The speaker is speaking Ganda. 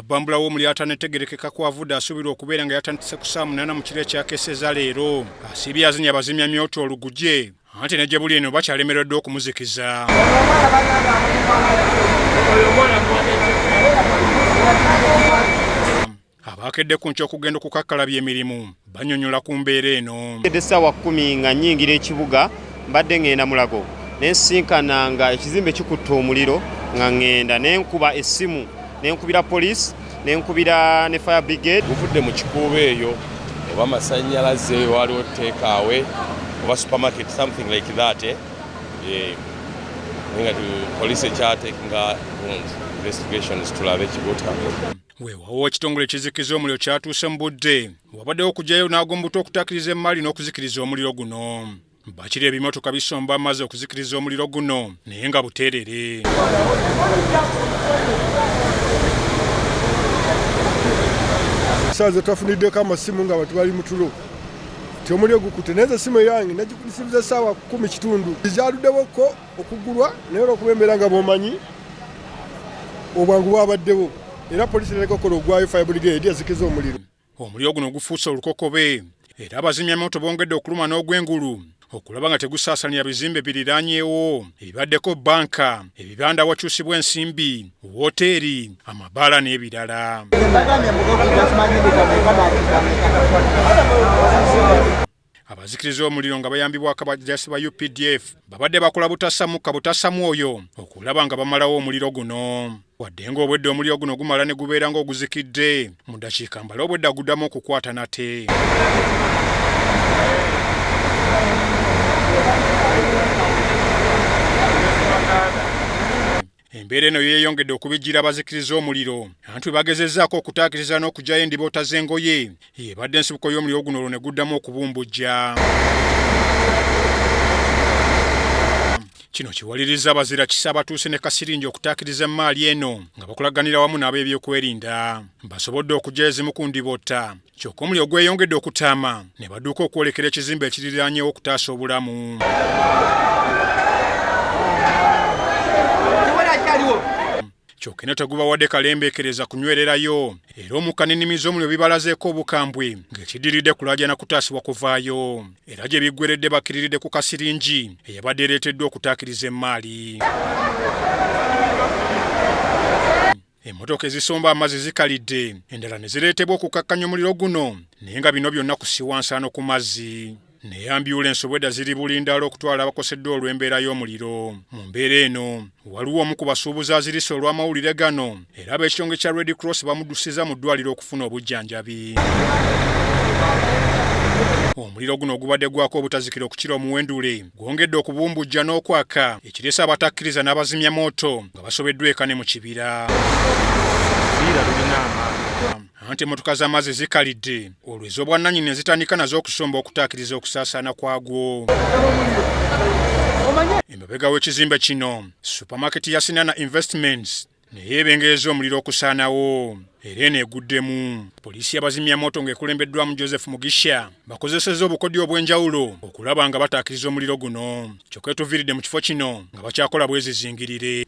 Nabbambula w'omuliro atanetegerekeka kwavudde asuubirwa okubeera nga yatandise ku saa 8 mu kiro ekyakeseza leero. Asiibye azinya Abazimmyamoto oluguje anti ne gye buli eno bakyalemereddwa okumuzikiza. Abakedde ku nkya okugenda okukakkalabya emirimu banyonyola ku mbeera eno. Essaawa 10 nga nnyingira ekibuga mbadde ngenda Mulago nensinkana nga ekizimbe kikutte omuliro nga ngenda nenkuba essimu nenkubira police nenkubira ne fire brigade. Guvudde mu kikuubo eyo oba amasannyalaze waliwo teekaawe oba supermarket something like that nga police ekyateekinga investigations tulabe ekigutako. Weewawo ekitongole ekizikiza omuliro kyatuuse mu budde wabaddewo okujjayo n'agombuta okutakiriza emmali n'okuzikiriza omuliro guno. Bakiri ebimotoka bisomba amaze okuzikiriza omuliro guno naye nga buteerere. Saaze twafuniddeko amasimu nga batu bali mu tulo ti omuliro gukutte naye essimu yange nagikusibiza essaawa 10 kitundu zyaluddewoko okugulwa naye olw'okuba embeera nga bw'omanyi obwangu bwabaddewo era poliisi nekokola ogwayo fire brigade yazikiza omuliro. Omuliro guno gufuuse olukokobe era Abazimmyamoto bongedde okuluma n'ogw'engulu okulaba nga tegusaasalira bizimbe biriraanyeewo ebibaddeko banka, ebibanda wakyusibwa ensimbi, woteeri, amabaala n'ebirala. Abazikiriza omuliro nga bayambibwako abajasi ba UPDF babadde bakola butasamu kabutasamu oyo okulaba nga bamalawo omuliro guno. Wadde nga obwedde omuliro guno gumala ne gubeera ng'oguzikidde mu ddakiika mbala obwedde aguddamu okukwata nate. Embeera eno yeeyongedde okubijjira abazikiriza omuliro anti bagezezzaako okutaakiriza n'okugyayo endiboota z'engoye ebadde ensibuko y'omuliro guno olwo ne guddamu okubumbujja. Kino kiwaliriza abazira kisa abatuuse ne kasiringi okutaakiriza emmaali eno nga bakolaganira wamu n'ab'ebyokwerinda. Basobodde okugya ezimu ku ndiboota kyokka omuliro gweyongedde okutaama ne badduka okwolekera ekizimbe ekiriraanyeewo okutaasa obulamu. Kyokka ne tegubawadde kalembeekereza kunywererayo era omukka n'ennimi z'omuliro bibalazeeko obukambwe ng'ekiddiridde kulaajana kutaasibwa kuvaayo era gye biggweredde bakkiriridde ku kasiringi eyabadde ereeteddwa okutaakiriza emmaali. Emmotoka ezisomba amazzi zikalidde endala ne zireetebwa okukakkanya omuliro guno naye nga bino byonna kusiwa nsaano ku mazzi. Naye ambyulensi obwedda ziri bulindala okutwala abakoseddwa olw'embeera y'omuliro. Mu mbeera eno waliwo omu ku basuubuzi azirise olw'amawulire gano era ab'ekitongole kya Red Cross bamuddusiza mu ddwaliro okufuna obujjanjabi. Omuliro guno ogubadde gwako obutazikira okukira omuwendule gwongedde okubumbujja n'okwaka ekireese abatakkiriza n'Abazimmyamoto nga basobeddwa eka ne mu kibira. Anti emmotoka z'amazzi zikalidde olwo ez'obwannannyini ne zitandika nazo okusomba okutaakiriza okusaasaana kwagwo. Emabega w'ekizimbe kino supermarket ya Sinana Investments naye ebengereza omuliro okusaanawo era eneeguddemu. Poliisi y'Abazimmyamoto ng'ekulembeddwamu Joseph Mugisha bakozesezza obukodyo obw'enjawulo okulaba nga bataakiriza omuliro guno kyokka etuviiridde mu kifo kino nga bakyakola bwezizingirire.